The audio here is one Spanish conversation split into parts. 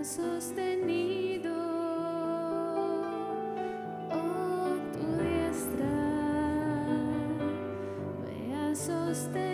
sostenido, oh, tu diestra me ha sostenido.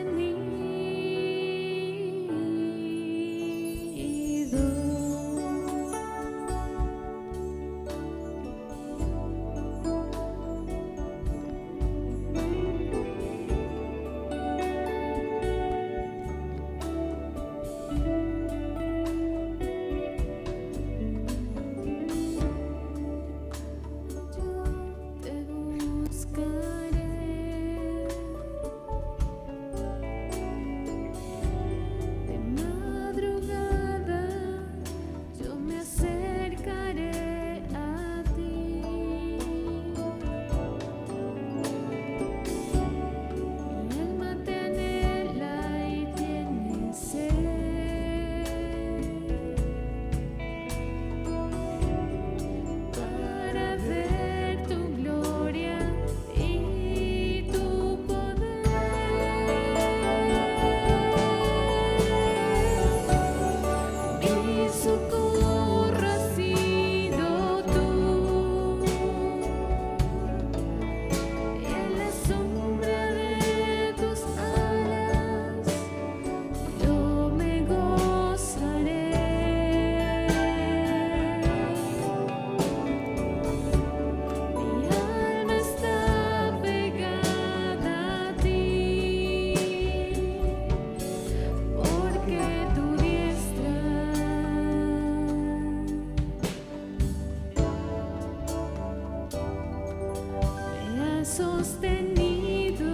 Sostenido,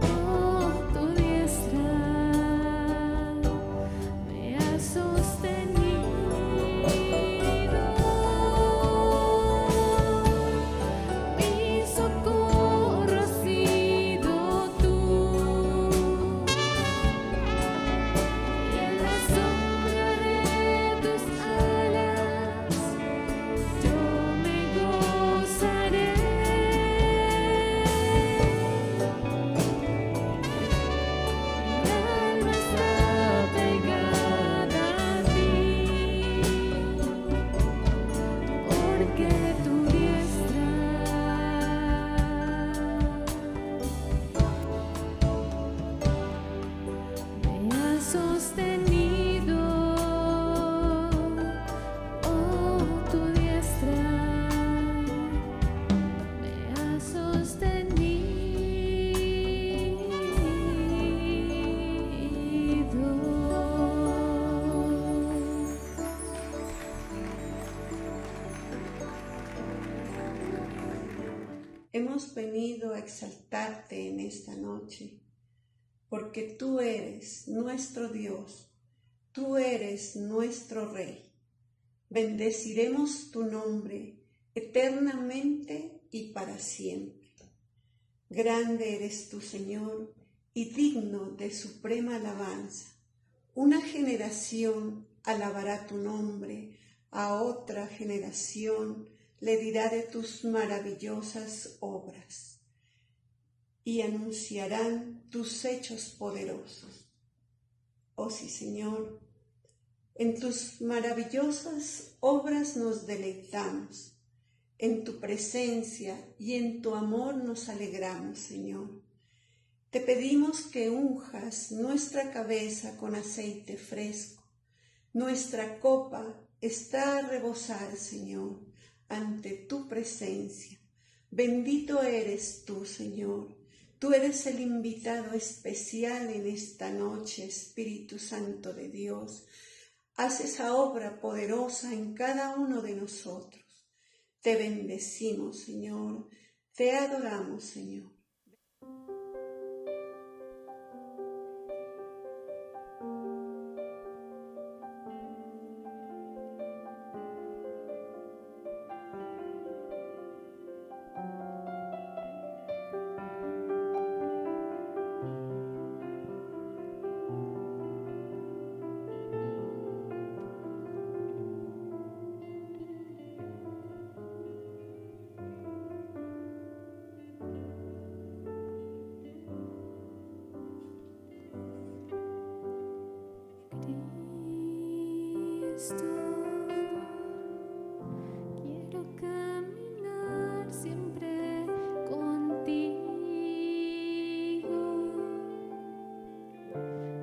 oh, tu diestra me ha sostenido. Mi socorro has sido tú, y en la sombra de tus alas yo me gozaré. Sostenido, oh, tu diestra me ha sostenido. Hemos venido a exaltarte en esta noche, porque tú eres nuestro Dios, tú eres nuestro Rey. Bendeciremos tu nombre eternamente y para siempre. Grande eres tú, Señor, y digno de suprema alabanza. Una generación alabará tu nombre, a otra generación le dirá de tus maravillosas obras y anunciarán tus hechos poderosos. Oh sí, Señor, en tus maravillosas obras nos deleitamos, en tu presencia y en tu amor nos alegramos, Señor. Te pedimos que unjas nuestra cabeza con aceite fresco. Nuestra copa está a rebosar, Señor, ante tu presencia. Bendito eres tú, Señor. Tú eres el invitado especial en esta noche, Espíritu Santo de Dios. Haz esa obra poderosa en cada uno de nosotros. Te bendecimos, Señor. Te adoramos, Señor. quiero caminar siempre contigo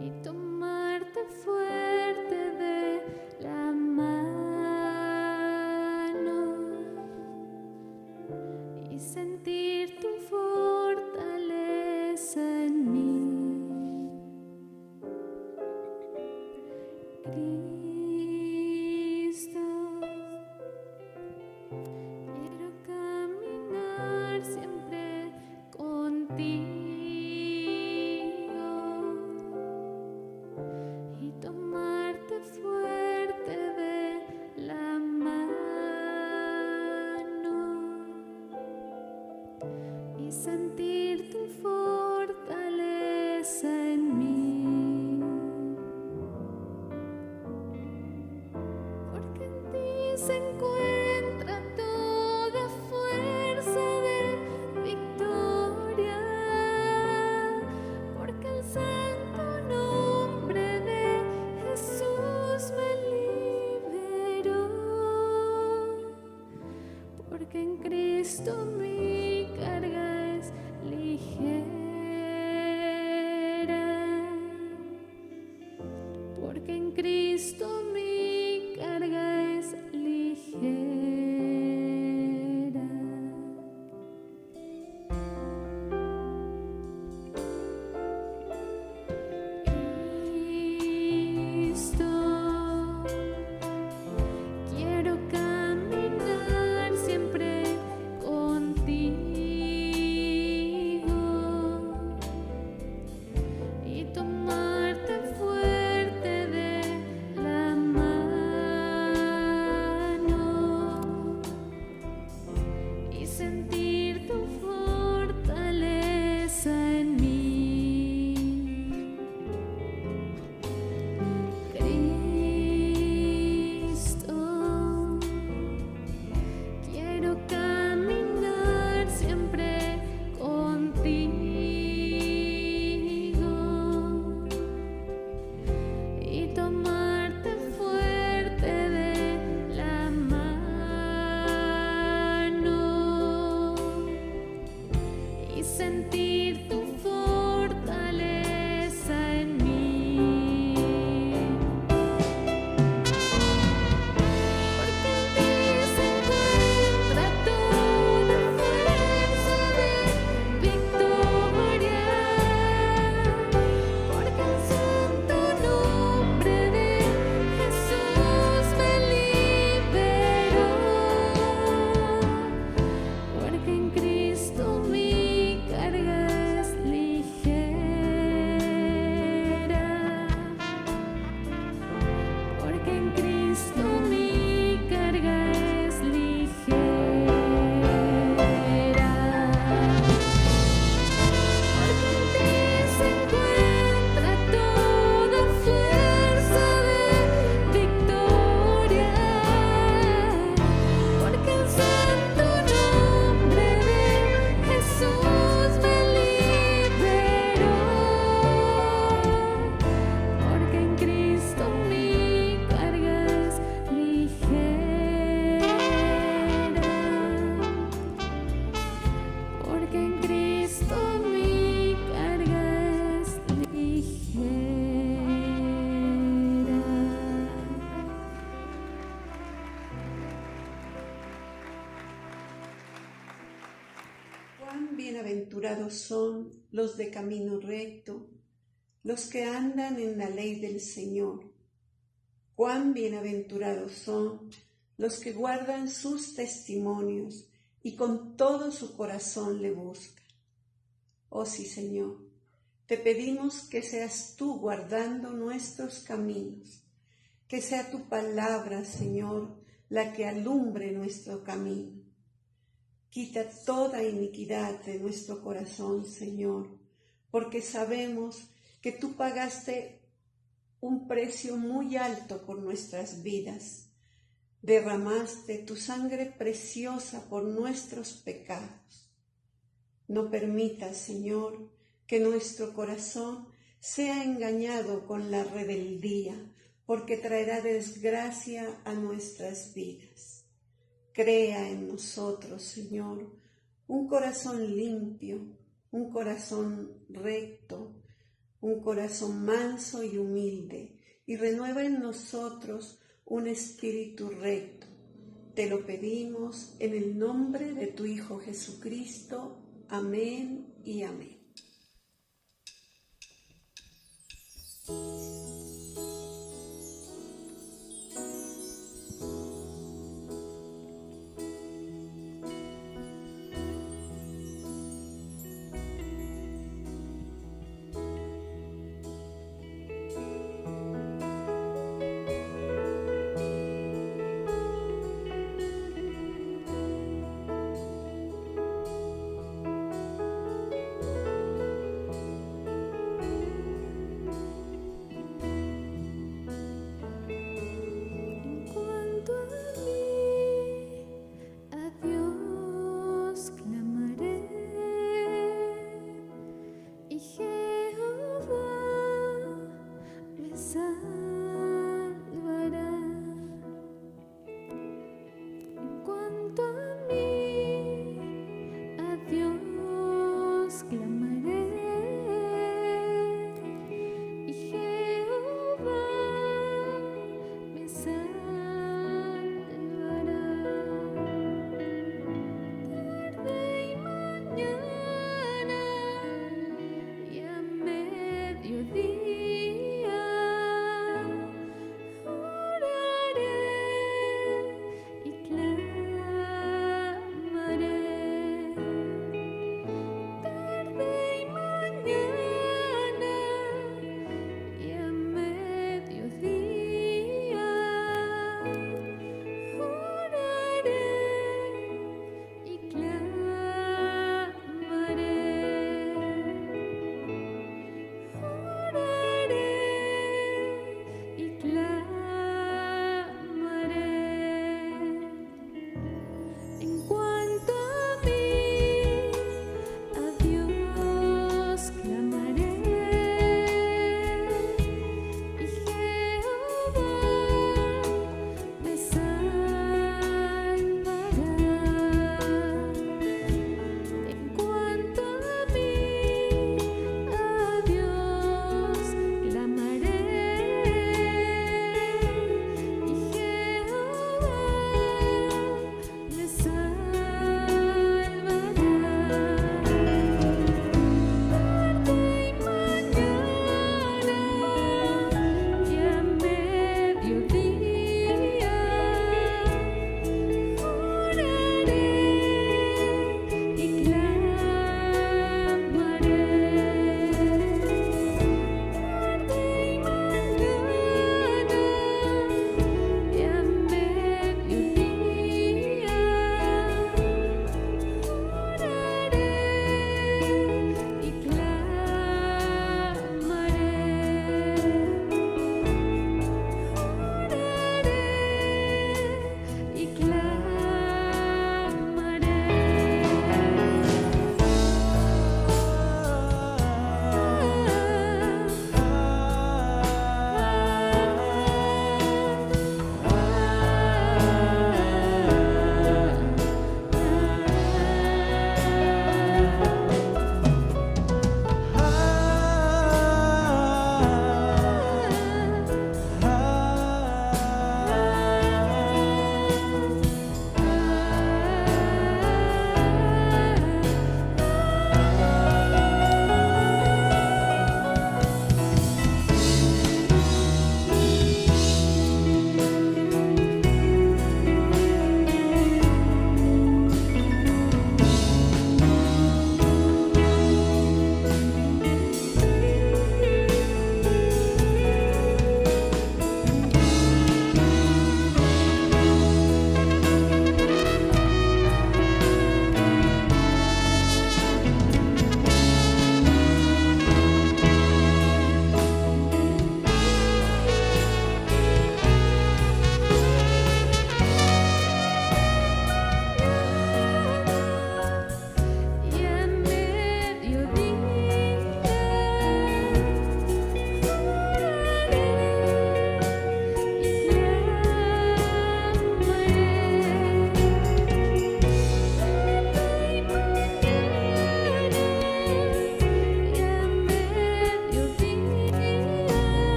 y tomarte fuerte de la mano y sentir tu fortaleza en mí. Cristo, quiero caminar siempre contigo y tomarte fuerte de la mano y sentir tu fortaleza en mí. Se encuentra toda fuerza de victoria, porque el santo nombre de Jesús me liberó, porque en Cristo mi carga es ligera, porque en Cristo mi carga es ligera. Cristo, quiero caminar siempre contigo y tomarte fuerte de la mano y sentir tu fortaleza en mí. Cristo, quiero caminar siempre contigo y tomarte fuerte de la mano y sentir tu fortaleza en mí. Porque en ti se encuentra toda fuerza de victoria, porque el santo nombre de Jesús me liberó, porque en Cristo mi carga es ligera, porque en Cristo mi carga es ligera. Porque en ti se encuentra toda fuerza de victoria, porque el santo nombre de Jesús me liberó, porque en Cristo mi carga es ligera, porque en Cristo mi carga es ligera. Cuán bienaventurados son los de camino recto, los que andan en la ley del Señor. Cuán bienaventurados son los que guardan sus testimonios y con todo su corazón le buscan. Oh sí, Señor, te pedimos que seas tú guardando nuestros caminos, que sea tu palabra, Señor, la que alumbre nuestro camino. Quita toda iniquidad de nuestro corazón, Señor, porque sabemos que tú pagaste un precio muy alto por nuestras vidas. Derramaste tu sangre preciosa por nuestros pecados. No permitas, Señor, que nuestro corazón sea engañado con la rebeldía, porque traerá desgracia a nuestras vidas. Crea en nosotros, Señor, un corazón limpio, un corazón recto, un corazón manso y humilde, y renueva en nosotros un espíritu recto. Te lo pedimos en el nombre de tu Hijo Jesucristo. Amén y amén.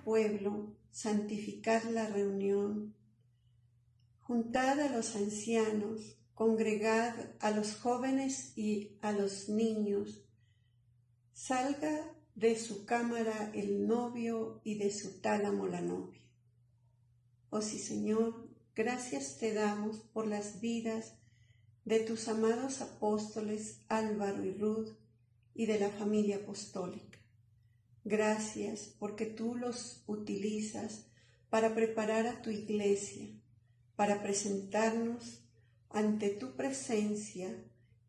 pueblo, santificad la reunión, juntad a los ancianos, congregad a los jóvenes y a los niños. Salga de su cámara el novio y de su tálamo la novia. Oh sí, Señor, gracias te damos por las vidas de tus amados apóstoles Álvaro y Ruth y de la familia apostólica. Gracias porque tú los utilizas para preparar a tu iglesia, para presentarnos ante tu presencia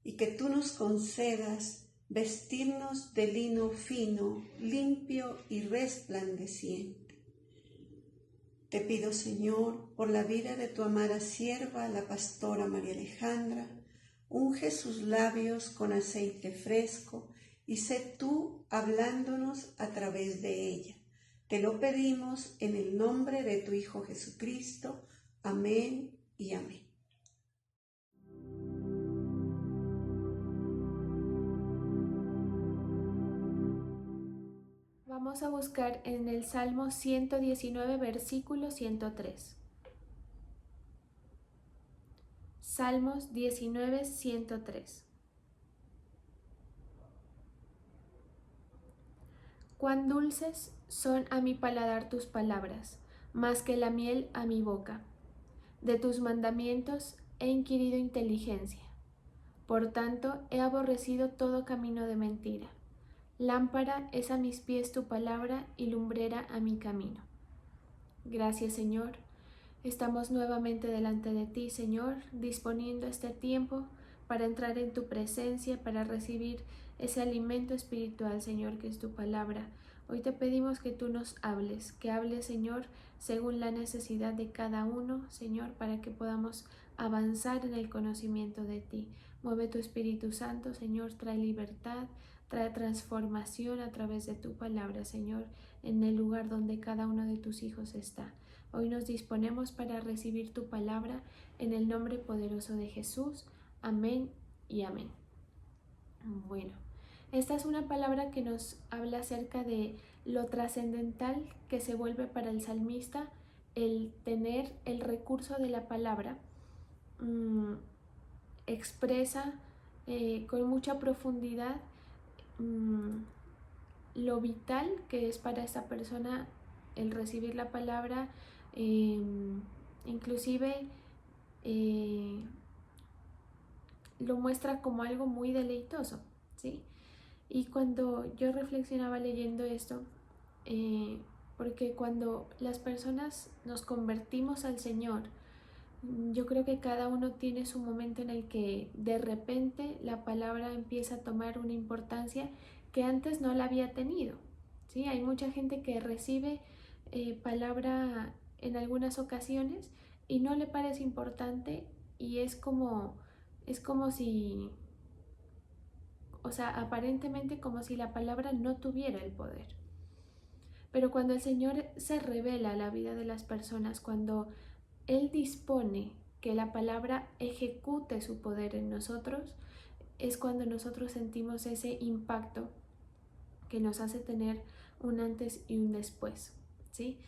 y que tú nos concedas vestirnos de lino fino, limpio y resplandeciente. Te pido, Señor, por la vida de tu amada sierva, la pastora María Alejandra, unge sus labios con aceite fresco y sé tú hablándonos a través de ella. Te lo pedimos en el nombre de tu Hijo Jesucristo. Amén y amén. Vamos a buscar en el Salmo 119, versículo 103. Salmos 19, 103. Cuán dulces son a mi paladar tus palabras, más que la miel a mi boca. De tus mandamientos he inquirido inteligencia. Por tanto, he aborrecido todo camino de mentira. Lámpara es a mis pies tu palabra y lumbrera a mi camino. Gracias, Señor. Estamos nuevamente delante de ti, Señor, disponiendo este tiempo para entrar en tu presencia, para recibir ese alimento espiritual, Señor, que es tu palabra. Hoy te pedimos que tú nos hables, Señor, según la necesidad de cada uno, Señor, para que podamos avanzar en el conocimiento de ti. Mueve tu Espíritu Santo, Señor, trae libertad, trae transformación a través de tu palabra, Señor, en el lugar donde cada uno de tus hijos está. Hoy nos disponemos para recibir tu palabra en el nombre poderoso de Jesús. Amén y amén. Bueno, esta es una palabra que nos habla acerca de lo trascendental que se vuelve para el salmista el tener el recurso de la palabra. Expresa con mucha profundidad lo vital que es para esta persona el recibir la palabra, inclusive lo muestra como algo muy deleitoso, ¿sí? Y cuando yo reflexionaba leyendo esto, porque cuando las personas nos convertimos al Señor, yo creo que cada uno tiene su momento en el que de repente la palabra empieza a tomar una importancia que antes no la había tenido, ¿sí? Hay mucha gente que recibe palabra en algunas ocasiones y no le parece importante y es como si, o sea, aparentemente como si la palabra no tuviera el poder. Pero cuando el Señor se revela a la vida de las personas, cuando Él dispone que la palabra ejecute su poder en nosotros, es cuando nosotros sentimos ese impacto que nos hace tener un antes y un después, ¿sí?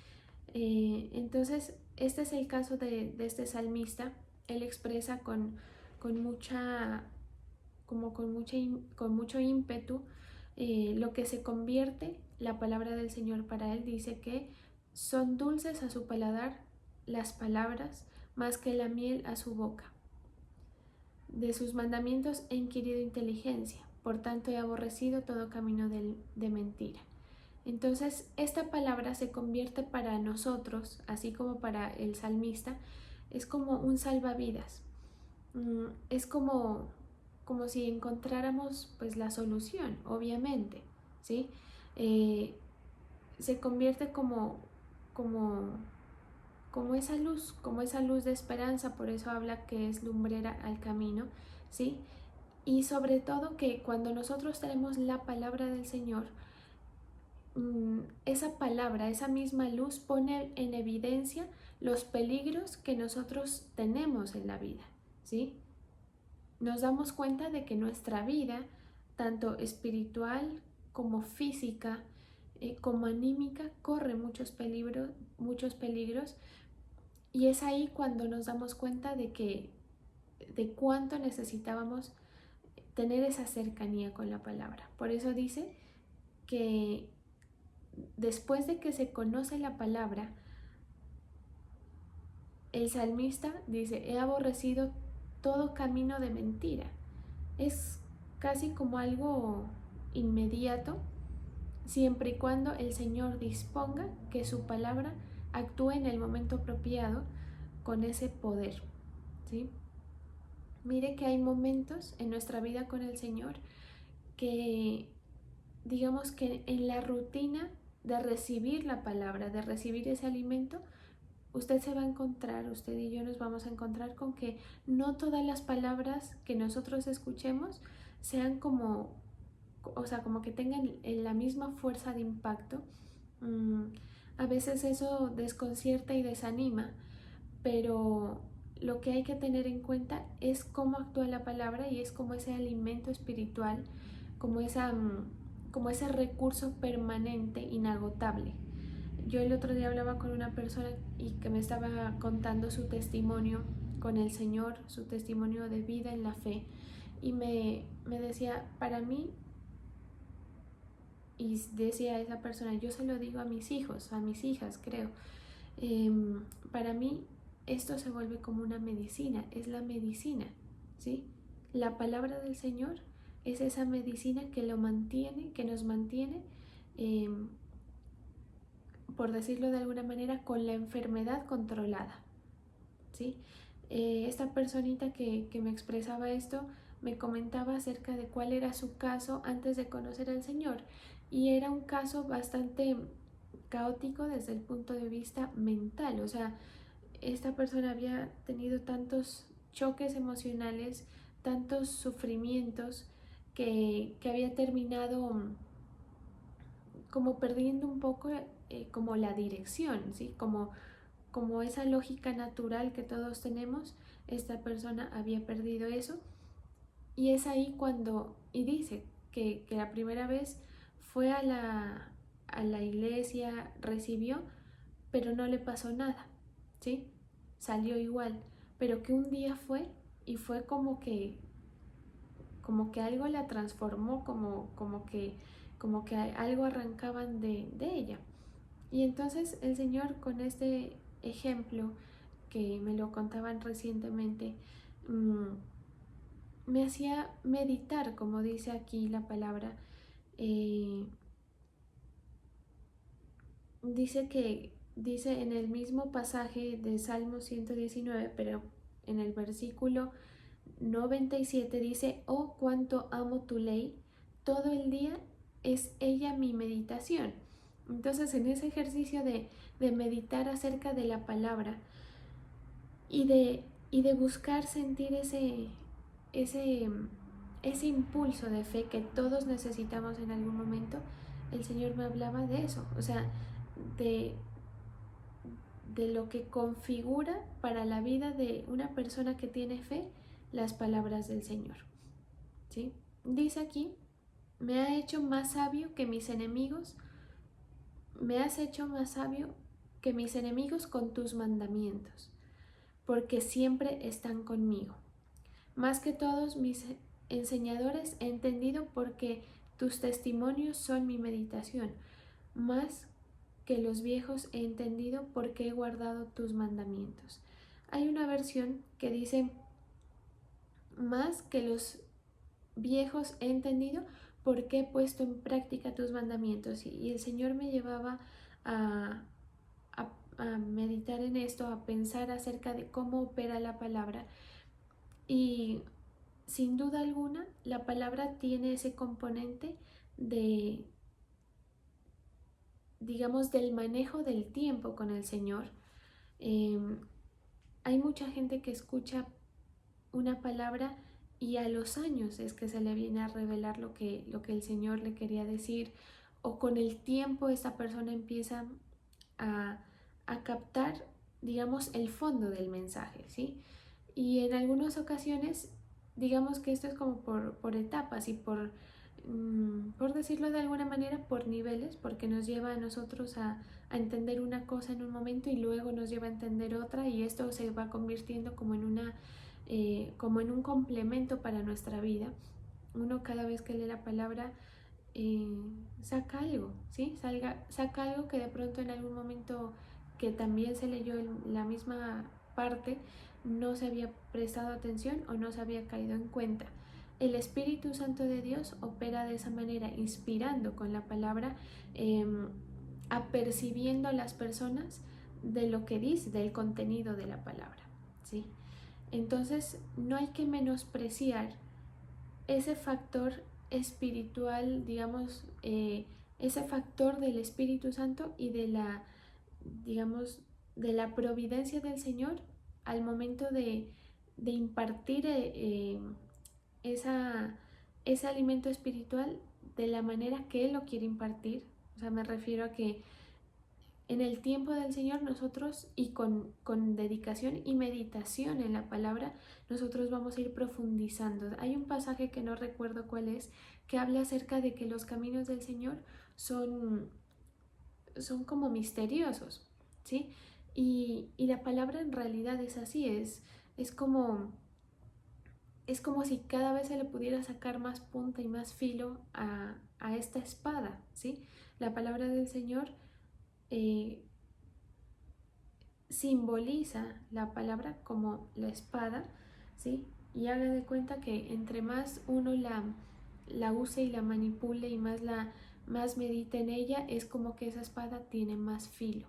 Entonces, este es el caso de este salmista. Él expresa con mucho ímpetu lo que se convierte la palabra del Señor para él. Dice que son dulces a su paladar las palabras, más que la miel a su boca. De sus mandamientos he inquirido inteligencia, por tanto he aborrecido todo camino de mentira. Entonces, esta palabra se convierte para nosotros, así como para el salmista, es como un salvavidas. Es como si encontráramos pues la solución, obviamente, ¿sí? Se convierte como esa luz de esperanza, por eso habla que es lumbrera al camino, ¿sí? Y sobre todo que cuando nosotros tenemos la palabra del Señor, esa palabra, esa misma luz pone en evidencia los peligros que nosotros tenemos en la vida, ¿sí? Nos damos cuenta de que nuestra vida, tanto espiritual como física, como anímica corre muchos peligros, y es ahí cuando nos damos cuenta de cuánto necesitábamos tener esa cercanía con la palabra. Por eso dice que después de que se conoce la palabra, el salmista dice: he aborrecido todo camino de mentira. Es casi como algo inmediato, siempre y cuando el Señor disponga que su palabra actúe en el momento apropiado con ese poder, ¿sí? Mire que hay momentos en nuestra vida con el Señor que, digamos que en la rutina de recibir la palabra, de recibir ese alimento, usted se va a encontrar, usted y yo nos vamos a encontrar con que no todas las palabras que nosotros escuchemos sean como, o sea, como que tengan la misma fuerza de impacto. A veces eso desconcierta y desanima, pero lo que hay que tener en cuenta es cómo actúa la palabra, y es como ese alimento espiritual, como ese recurso permanente, inagotable. Yo el otro día hablaba con una persona y que me estaba contando su testimonio con el Señor, su testimonio de vida en la fe, y me decía: para mí, y decía esa persona, yo se lo digo a mis hijos, a mis hijas, creo, para mí esto se vuelve como una medicina, es la medicina, ¿sí? La palabra del Señor es esa medicina que lo mantiene, que nos mantiene, por decirlo de alguna manera, con la enfermedad controlada, ¿sí? Esta personita que me expresaba esto me comentaba acerca de cuál era su caso antes de conocer al Señor, y era un caso bastante caótico desde el punto de vista mental. O sea, esta persona había tenido tantos choques emocionales, tantos sufrimientos, que había terminado como perdiendo un poco como la dirección, ¿sí? Como esa lógica natural que todos tenemos. Esta persona había perdido eso, y es ahí cuando, y dice que la primera vez fue a la iglesia, recibió, pero no le pasó nada, ¿sí? Salió igual, pero que un día fue y fue como que algo la transformó, como que algo arrancaban de ella. Y entonces el Señor, con este ejemplo que me lo contaban recientemente, me hacía meditar, como dice aquí la palabra. Dice en el mismo pasaje de Salmo 119, pero en el versículo 97 dice: oh, cuánto amo tu ley, todo el día es ella mi meditación. Entonces, en ese ejercicio de meditar acerca de la palabra, y de buscar sentir ese, ese impulso de fe que todos necesitamos en algún momento, el Señor me hablaba de eso, o sea, de, de lo que configura para la vida de una persona que tiene fe las palabras del Señor, ¿sí? Dice aquí: me ha hecho más sabio que mis enemigos, me has hecho más sabio que mis enemigos con tus mandamientos, porque siempre están conmigo. Más que todos mis enseñadores he entendido, porque tus testimonios son mi meditación. Más que los viejos he entendido, porque he guardado tus mandamientos. Hay una versión que dice: más que los viejos he entendido, porque he puesto en práctica tus mandamientos. Y el Señor me llevaba a meditar en esto, a pensar acerca de cómo opera la palabra. Y sin duda alguna, la palabra tiene ese componente de, digamos, del manejo del tiempo con el Señor. Hay mucha gente que escucha una palabra y a los años es que se le viene a revelar lo que el Señor le quería decir, o con el tiempo esta persona empieza a captar, digamos, el fondo del mensaje, ¿sí? Y en algunas ocasiones, digamos que esto es como por etapas y por por decirlo de alguna manera, por niveles, porque nos lleva a nosotros a entender una cosa en un momento y luego nos lleva a entender otra, y esto se va convirtiendo como en como en un complemento para nuestra vida. Uno cada vez que lee la palabra saca algo, ¿sí? Saca algo que de pronto en algún momento que también se leyó en la misma parte no se había prestado atención o no se había caído en cuenta. El Espíritu Santo de Dios opera de esa manera, inspirando con la palabra, apercibiendo a las personas de lo que dice, del contenido de la palabra, ¿sí? Entonces no hay que menospreciar ese factor espiritual, digamos, ese factor del Espíritu Santo y digamos, de la providencia del Señor al momento de impartir ese alimento espiritual de la manera que Él lo quiere impartir. O sea, me refiero a que en el tiempo del Señor nosotros, y con dedicación y meditación en la palabra, nosotros vamos a ir profundizando. Hay un pasaje que no recuerdo cuál es, que habla acerca de que los caminos del Señor son como misteriosos, ¿sí? Y la palabra en realidad es así, es como si cada vez se le pudiera sacar más punta y más filo a esta espada, ¿sí? La palabra del Señor simboliza la palabra como la espada, ¿sí? Y haga de cuenta que entre más uno la use y la manipule y más medite en ella, es como que esa espada tiene más filo,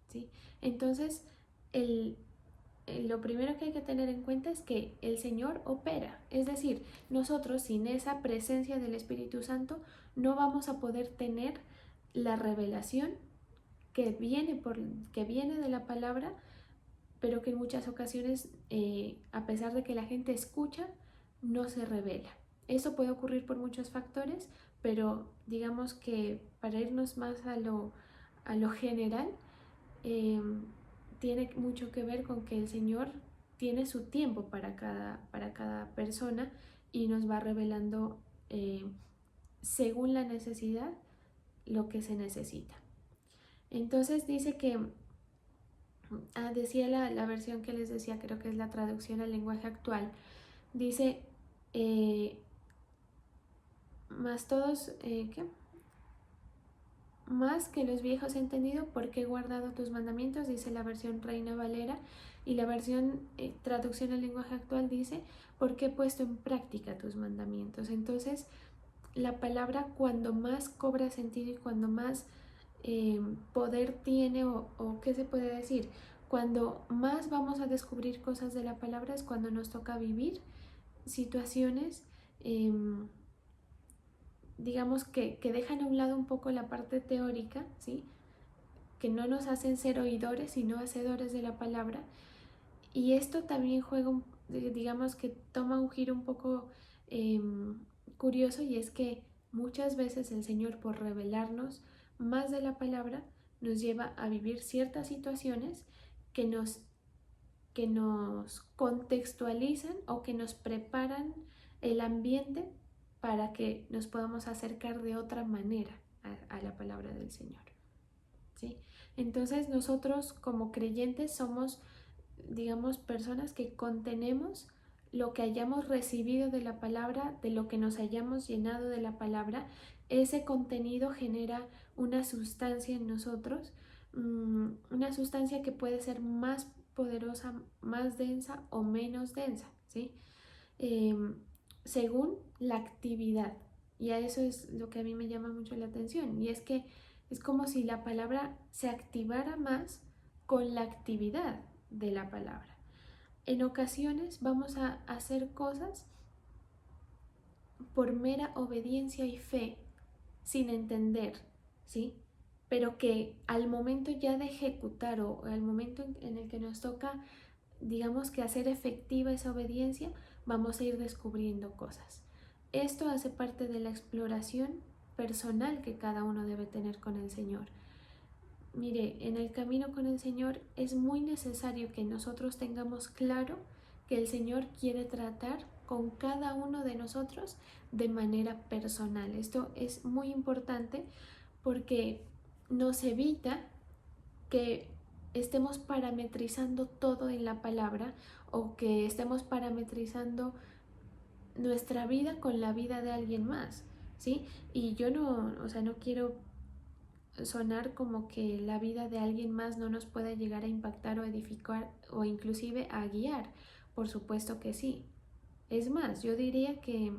¿sí? Entonces, lo primero que hay que tener en cuenta es que el Señor opera, es decir, nosotros sin esa presencia del Espíritu Santo no vamos a poder tener la revelación que viene de la palabra, pero que en muchas ocasiones, a pesar de que la gente escucha, no se revela. Eso puede ocurrir por muchos factores, pero digamos que para irnos más a lo general, tiene mucho que ver con que el Señor tiene su tiempo para cada persona y nos va revelando según la necesidad lo que se necesita. Entonces dice que, decía la versión que les decía, creo que es la traducción al lenguaje actual, dice, más todos, ¿qué? Más que los viejos he entendido porque he guardado tus mandamientos, dice la versión Reina Valera, y la versión traducción al lenguaje actual dice, porque he puesto en práctica tus mandamientos. Entonces, la palabra cuando más cobra sentido y cuando más poder tiene, o qué se puede decir, cuando más vamos a descubrir cosas de la palabra es cuando nos toca vivir situaciones, digamos que dejan a un lado un poco la parte teórica, ¿sí? Que no nos hacen ser oidores sino hacedores de la palabra. Y esto también juega, digamos que toma un giro un poco curioso, y es que muchas veces el Señor, por revelarnos más de la palabra, nos lleva a vivir ciertas situaciones que nos contextualizan o que nos preparan el ambiente para que nos podamos acercar de otra manera a la palabra del Señor, ¿sí? Entonces nosotros como creyentes somos, digamos, personas que contenemos lo que hayamos recibido de la palabra, de lo que nos hayamos llenado de la palabra. Ese contenido genera una sustancia en nosotros, una sustancia que puede ser más poderosa, más densa o menos densa, ¿sí? Según la actividad. Y a eso es lo que a mí me llama mucho la atención, y es que es como si la palabra se activara más con la actividad de la palabra. En ocasiones vamos a hacer cosas por mera obediencia y fe, sin entender, ¿sí? Pero que al momento ya de ejecutar, o al momento en el que nos toca, digamos que hacer efectiva esa obediencia, vamos a ir descubriendo cosas. Esto hace parte de la exploración personal que cada uno debe tener con el Señor. Mire, en el camino con el Señor es muy necesario que nosotros tengamos claro que el Señor quiere tratar con cada uno de nosotros de manera personal. Esto es muy importante porque nos evita que estemos parametrizando todo en la palabra o que estemos parametrizando nuestra vida con la vida de alguien más, ¿sí? Y yo no, o sea, no quiero sonar como que la vida de alguien más no nos pueda llegar a impactar o edificar o inclusive a guiar. Por supuesto que sí. Es más, yo diría que,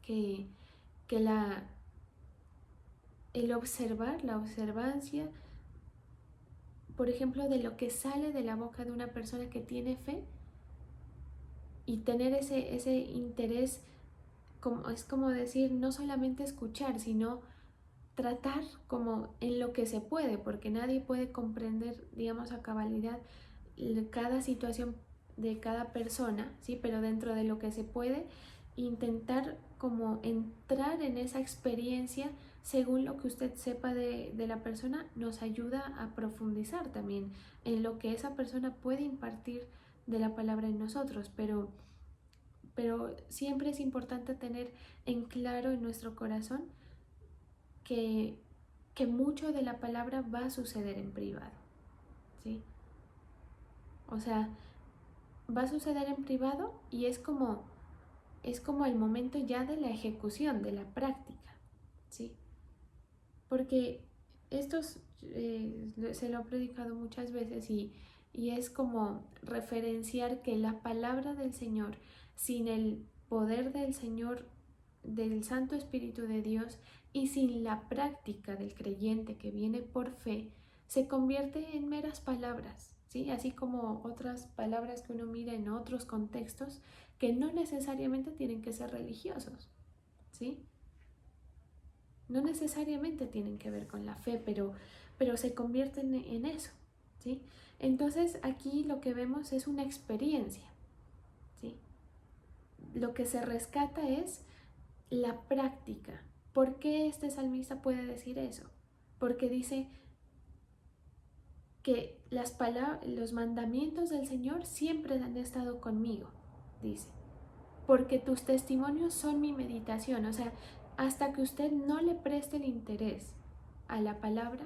que el observar, la observancia, por ejemplo, de lo que sale de la boca de una persona que tiene fe y tener ese interés, es como decir, no solamente escuchar, sino tratar como en lo que se puede, porque nadie puede comprender, digamos, a cabalidad cada situación de cada persona, ¿sí? Pero dentro de lo que se puede, intentar como entrar en esa experiencia según lo que usted sepa de la persona, nos ayuda a profundizar también en lo que esa persona puede impartir de la palabra en nosotros, pero siempre es importante tener en claro en nuestro corazón que mucho de la palabra va a suceder en privado, ¿sí? O sea, va a suceder en privado y es como el momento ya de la ejecución, de la práctica, ¿sí? Porque estos se lo he predicado muchas veces y es como referenciar que la palabra del Señor, sin el poder del Señor, del Santo Espíritu de Dios y sin la práctica del creyente que viene por fe, se convierte en meras palabras, ¿sí? Así como otras palabras que uno mira en otros contextos que no necesariamente tienen que ser religiosos, ¿sí? No necesariamente tienen que ver con la fe, pero se convierten en eso, ¿sí? Entonces aquí lo que vemos es una experiencia, ¿sí? Lo que se rescata es la práctica. ¿Por qué este salmista puede decir eso? Porque dice que los mandamientos del Señor siempre han estado conmigo, dice. Porque tus testimonios son mi meditación. O sea, hasta que usted no le preste el interés a la palabra,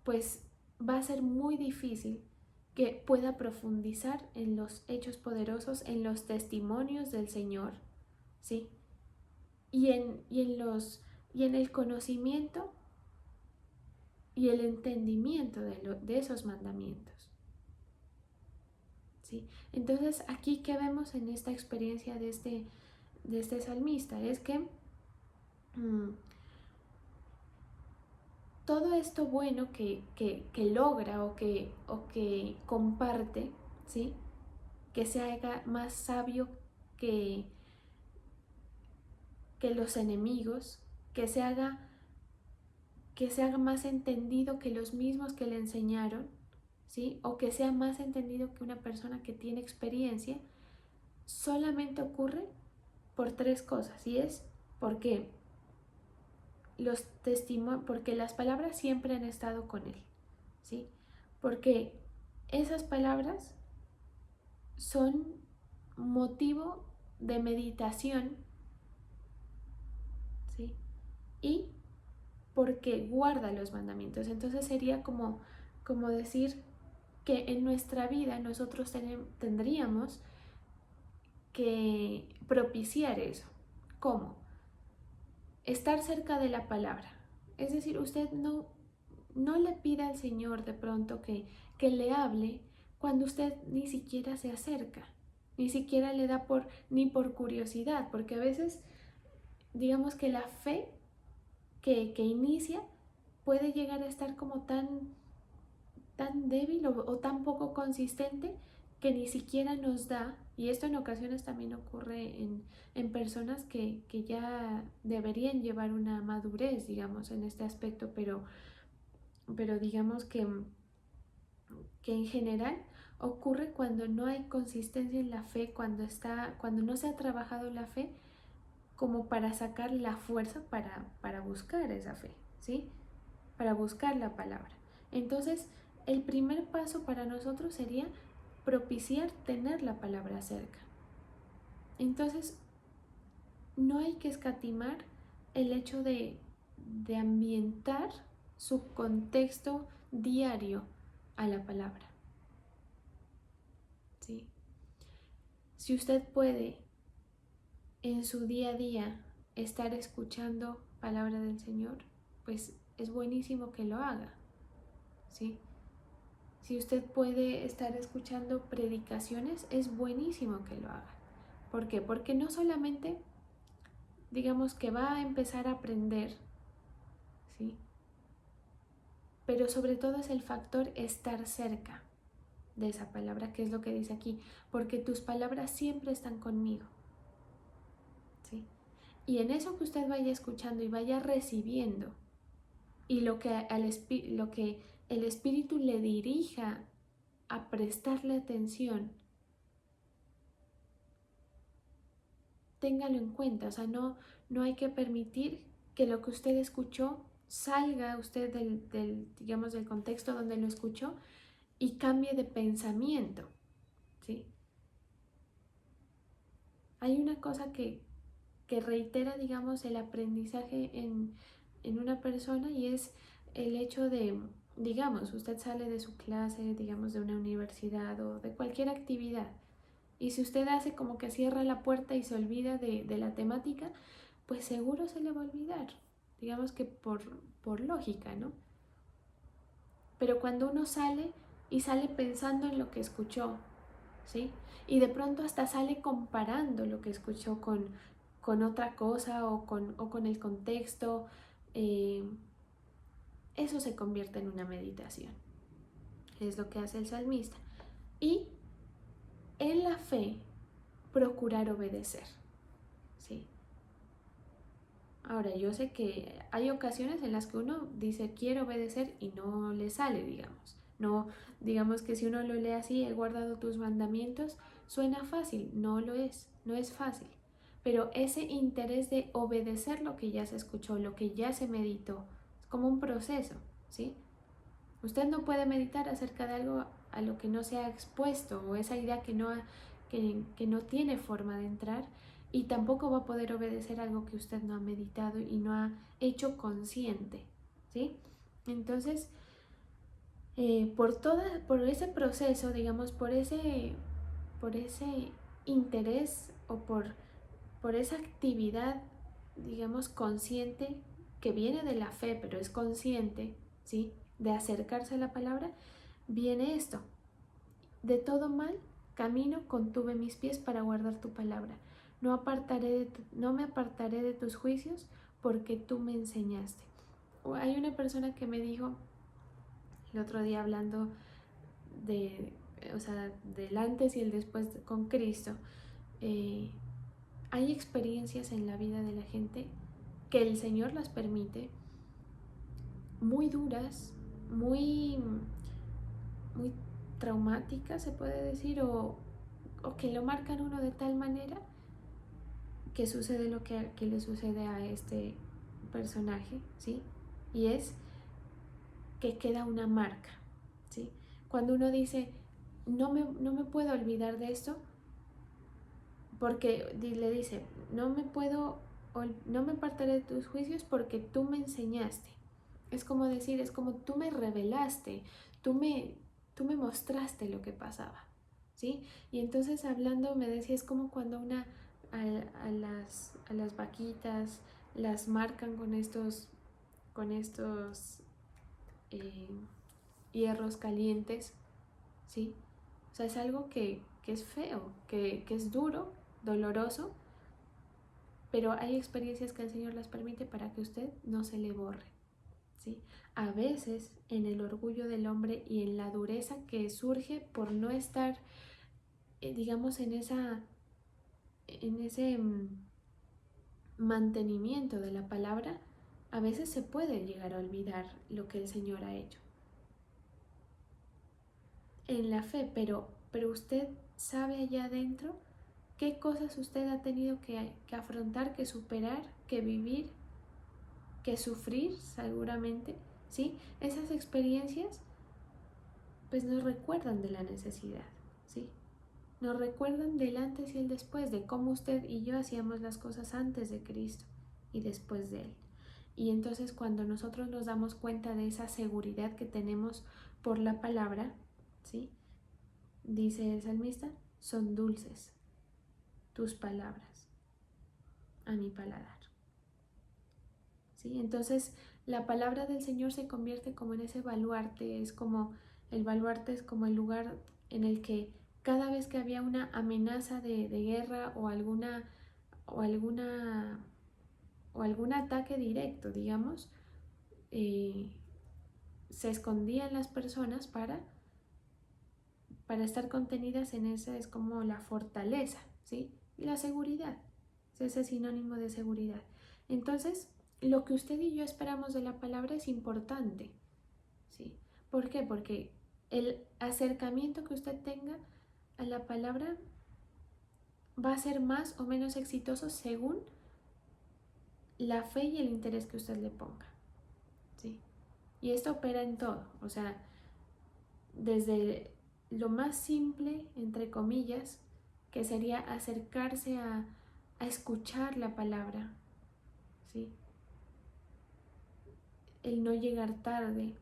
pues va a ser muy difícil que pueda profundizar en los hechos poderosos, en los testimonios del Señor, ¿sí? Y en el conocimiento y el entendimiento de esos mandamientos, ¿sí? Entonces, aquí, ¿qué vemos en esta experiencia de este salmista? Es que todo esto bueno que logra o que comparte, ¿sí? Que se haga más sabio que, que los enemigos, que se haga más entendido que los mismos que le enseñaron, ¿sí? O que sea más entendido que una persona que tiene experiencia, solamente ocurre por tres cosas, y es porque porque las palabras siempre han estado con él, ¿sí? Porque esas palabras son motivo de meditación, ¿sí? Y porque guarda los mandamientos. Entonces sería como decir que en nuestra vida nosotros tendríamos que propiciar eso. ¿Cómo? Estar cerca de la palabra. Es decir, usted no le pida al Señor de pronto que le hable cuando usted ni siquiera se acerca, ni siquiera le da ni por curiosidad, porque a veces digamos que la fe que inicia puede llegar a estar como tan débil o tan poco consistente que ni siquiera nos da, y esto en ocasiones también ocurre en personas que ya deberían llevar una madurez, digamos, en este aspecto, pero digamos que en general ocurre cuando no hay consistencia en la fe, cuando no se ha trabajado la fe como para sacar la fuerza para buscar esa fe, ¿sí? Para buscar la palabra. Entonces, el primer paso para nosotros sería propiciar tener la palabra cerca. Entonces, no hay que escatimar el hecho de ambientar su contexto diario a la palabra. ¿Sí? Si usted puede en su día a día estar escuchando palabra del Señor, pues es buenísimo que lo haga. ¿Sí? Si usted puede estar escuchando predicaciones, es buenísimo que lo haga. ¿Por qué? Porque no solamente, digamos, que va a empezar a aprender, ¿sí? Pero sobre todo es el factor estar cerca de esa palabra, que es lo que dice aquí, porque tus palabras siempre están conmigo, ¿sí? Y en eso que usted vaya escuchando y vaya recibiendo, y lo que el Espíritu le dirija a prestarle atención, téngalo en cuenta. O sea, no hay que permitir que lo que usted escuchó salga usted digamos, del contexto donde lo escuchó y cambie de pensamiento, ¿sí? Hay una cosa que reitera, digamos, el aprendizaje en una persona, y es el hecho de, digamos, usted sale de su clase, digamos, de una universidad o de cualquier actividad, y si usted hace como que cierra la puerta y se olvida de la temática, pues seguro se le va a olvidar, digamos que por lógica, ¿no? Pero cuando uno sale y sale pensando en lo que escuchó, ¿sí? Y de pronto hasta sale comparando lo que escuchó con otra cosa o con el contexto, eso se convierte en una meditación. Es lo que hace el salmista. Y en la fe, procurar obedecer, ¿sí? Ahora, yo sé que hay ocasiones en las que uno dice quiero obedecer y no le sale, digamos. No, digamos que si uno lo lee así, he guardado tus mandamientos, suena fácil, no lo es, no es fácil. Pero ese interés de obedecer lo que ya se escuchó, lo que ya se meditó, es como un proceso, ¿sí? Usted no puede meditar acerca de algo a lo que no se ha expuesto, o esa idea que no tiene forma de entrar, y tampoco va a poder obedecer algo que usted no ha meditado y no ha hecho consciente, ¿sí? Entonces, por ese proceso, digamos, por ese interés o por esa actividad, digamos, consciente, que viene de la fe, pero es consciente, ¿sí?, de acercarse a la palabra, viene esto: de todo mal camino contuve mis pies para guardar tu palabra. No me apartaré de tus juicios, porque tú me enseñaste. Hay una persona que me dijo el otro día, hablando o sea, del antes y el después con Cristo, hay experiencias en la vida de la gente que el Señor las permite, muy duras, muy traumáticas, se puede decir, o que lo marcan uno de tal manera que sucede lo que le sucede a este personaje, ¿sí? Y es que queda una marca, ¿sí? Cuando uno dice, no me puedo olvidar de esto, porque le dice, no me apartaré de tus juicios porque tú me enseñaste. Es como decir, es como tú me revelaste, tú me mostraste lo que pasaba, ¿sí? Y entonces, hablando, me decía, es como cuando a las vaquitas las marcan con estos hierros calientes, ¿sí? O sea, es algo que es feo, que es duro, doloroso, pero hay experiencias que el Señor las permite para que usted no se le borre, ¿sí? A veces, en el orgullo del hombre y en la dureza que surge por no estar, digamos, en ese mantenimiento de la palabra, a veces se puede llegar a olvidar lo que el Señor ha hecho en la fe, pero usted sabe allá adentro qué cosas usted ha tenido que afrontar, que superar, que vivir, que sufrir seguramente, ¿sí? Esas experiencias pues nos recuerdan de la necesidad, ¿sí? Nos recuerdan del antes y el después, de cómo usted y yo hacíamos las cosas antes de Cristo y después de Él. Y entonces cuando nosotros nos damos cuenta de esa seguridad que tenemos por la palabra, ¿sí? Dice el salmista, son dulces tus palabras a mi paladar. ¿Sí? Entonces la palabra del Señor se convierte como en ese baluarte, el baluarte es como el lugar en el que cada vez que había una amenaza de guerra o algún ataque directo, digamos, se escondían las personas para estar contenidas en esa, es como la fortaleza, ¿sí? Y la seguridad, ese es sinónimo de seguridad. Entonces, lo que usted y yo esperamos de la palabra es importante, ¿sí? ¿Por qué? Porque el acercamiento que usted tenga a la palabra va a ser más o menos exitoso según la fe y el interés que usted le ponga, ¿sí? Y esto opera en todo, o sea, desde lo más simple, entre comillas, que sería acercarse a escuchar la palabra, ¿sí? El no llegar tarde,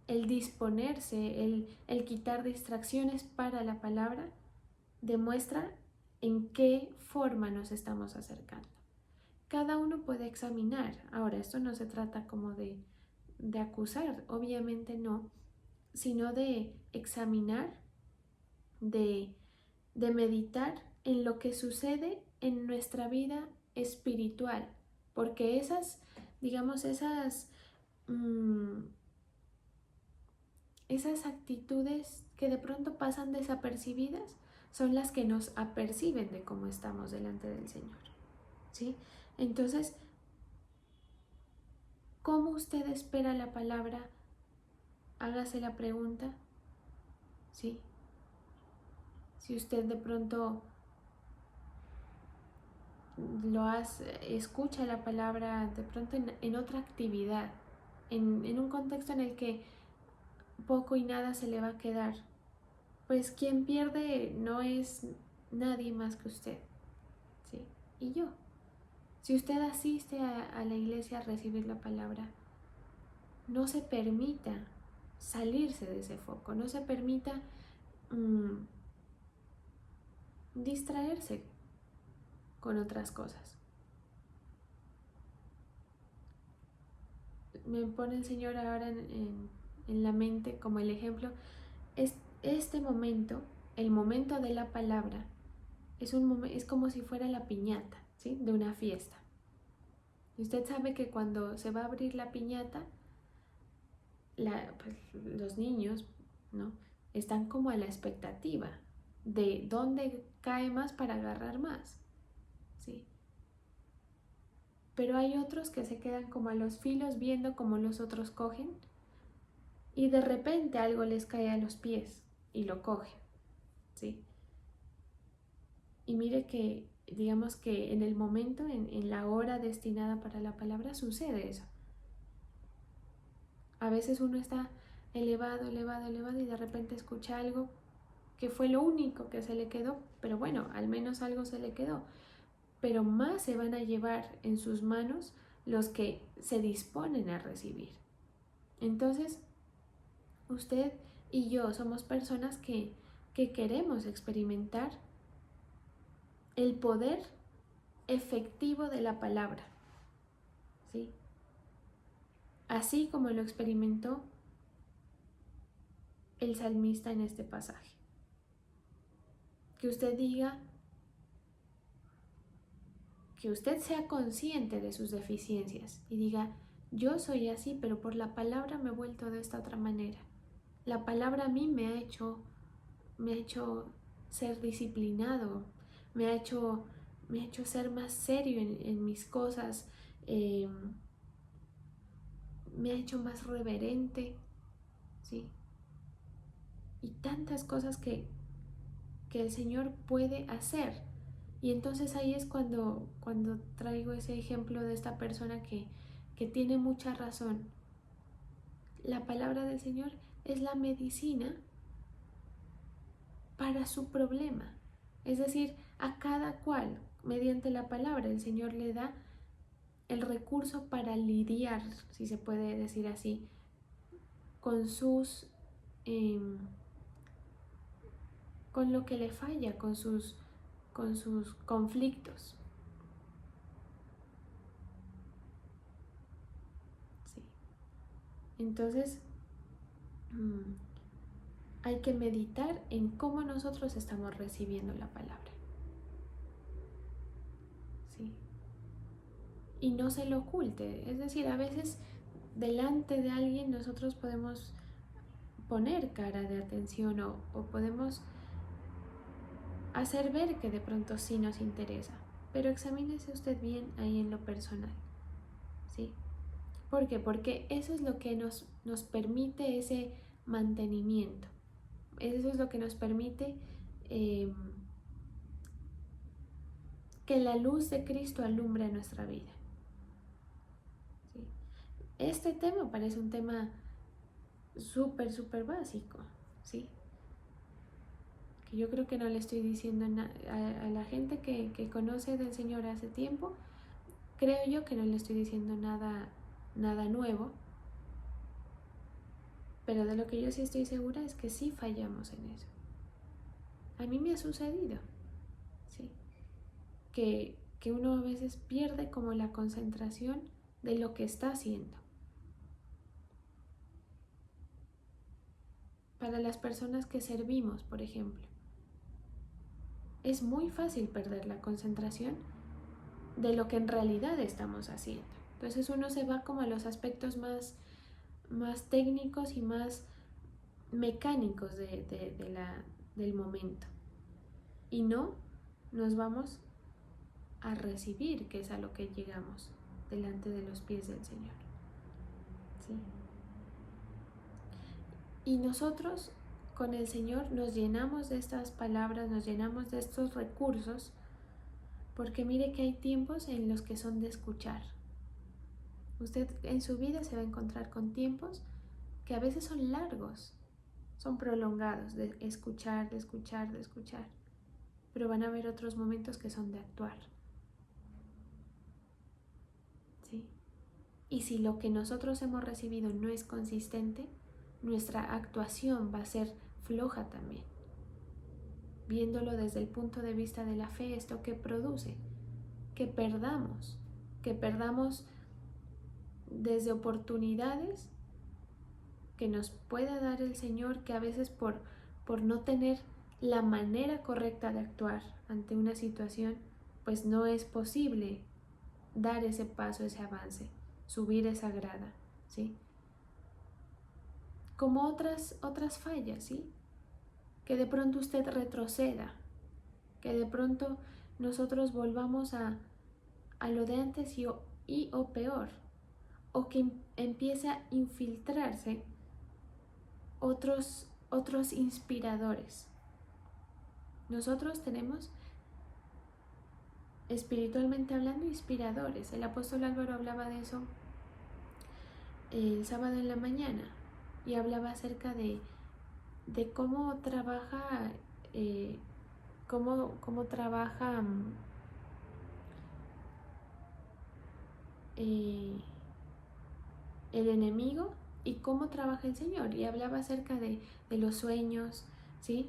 el disponerse, el quitar distracciones para la palabra, demuestra en qué forma nos estamos acercando. Cada uno puede examinar. Ahora, esto no se trata como de acusar, obviamente no, sino de examinar, de meditar en lo que sucede en nuestra vida espiritual, porque digamos, esas actitudes que de pronto pasan desapercibidas son las que nos aperciben de cómo estamos delante del Señor, ¿sí? Entonces, ¿cómo usted espera la palabra? Hágase la pregunta, ¿sí? Si usted de pronto escucha la palabra de pronto en otra actividad, en un contexto en el que poco y nada se le va a quedar, pues quien pierde no es nadie más que usted, ¿sí? Y yo. Si usted asiste a la iglesia a recibir la palabra, no se permita salirse de ese foco, no se permita distraerse con otras cosas. Me pone el Señor ahora en la mente como el ejemplo, es este momento, el momento de la palabra, es como si fuera la piñata, ¿sí? De una fiesta. Y usted sabe que cuando se va a abrir la piñata, pues, los niños, ¿no? Están como a la expectativa de dónde cae más para agarrar más, ¿sí? Pero hay otros que se quedan como a los filos viendo cómo los otros cogen y de repente algo les cae a los pies y lo cogen, ¿sí? Y mire que, digamos que en el momento, en la hora destinada para la palabra, sucede eso. A veces uno está elevado y de repente escucha algo que fue lo único que se le quedó, pero bueno, al menos algo se le quedó. Pero más se van a llevar en sus manos los que se disponen a recibir. Entonces, usted y yo somos personas que queremos experimentar el poder efectivo de la palabra, ¿sí? Así como lo experimentó el salmista en este pasaje. Que usted diga, que usted sea consciente de sus deficiencias y diga, yo soy así, pero por la palabra me he vuelto de esta otra manera. La palabra a mí me ha hecho ser disciplinado, me ha hecho ser más serio en mis cosas, me ha hecho más reverente, ¿sí? Y tantas cosas que el Señor puede hacer. Y entonces ahí es cuando traigo ese ejemplo de esta persona que tiene mucha razón. La palabra del Señor es la medicina para su problema. Es decir, a cada cual, mediante la palabra, el Señor le da el recurso para lidiar, si se puede decir así, con con lo que le falla, con sus conflictos. Sí. Entonces, hay que meditar en cómo nosotros estamos recibiendo la palabra. Sí. Y no se lo oculte. Es decir, a veces delante de alguien nosotros podemos poner cara de atención o podemos hacer ver que de pronto sí nos interesa. Pero examínese usted bien ahí en lo personal. ¿Sí? ¿Por qué? Porque eso es lo que nos permite ese mantenimiento. Eso es lo que nos permite que la luz de Cristo alumbre nuestra vida. ¿Sí? Este tema parece un tema súper básico, ¿sí? Que yo creo que no le estoy diciendo a la gente que conoce del Señor hace tiempo, creo yo que no le estoy diciendo nada nuevo, pero de lo que yo sí estoy segura es que sí fallamos en eso. A mí me ha sucedido, ¿sí? Que uno a veces pierde como la concentración de lo que está haciendo. Para las personas que servimos, por ejemplo, es muy fácil perder la concentración de lo que en realidad estamos haciendo. Entonces uno se va como a los aspectos más técnicos y más mecánicos del momento. Y no nos vamos a recibir, que es a lo que llegamos delante de los pies del Señor. ¿Sí? Y nosotros con el Señor nos llenamos de estas palabras, nos llenamos de estos recursos, porque mire que hay tiempos en los que son de escuchar. Usted en su vida se va a encontrar con tiempos que a veces son largos, son prolongados, de escuchar, pero van a haber otros momentos que son de actuar. ¿Sí? Y si lo que nosotros hemos recibido no es consistente, nuestra actuación va a ser floja también. Viéndolo desde el punto de vista de la fe, ¿esto qué produce? Que perdamos desde oportunidades que nos pueda dar el Señor, que a veces por no tener la manera correcta de actuar ante una situación, pues no es posible dar ese paso, ese avance, subir esa grada, ¿sí? Como otras fallas, ¿sí? Que de pronto usted retroceda, que de pronto nosotros volvamos a lo de antes o peor, o que empiece a infiltrarse otros inspiradores. Nosotros tenemos, espiritualmente hablando, inspiradores. El apóstol Álvaro hablaba de eso el sábado en la mañana y hablaba acerca de cómo trabaja cómo trabaja el enemigo y cómo trabaja el Señor, y hablaba acerca de los sueños, ¿sí?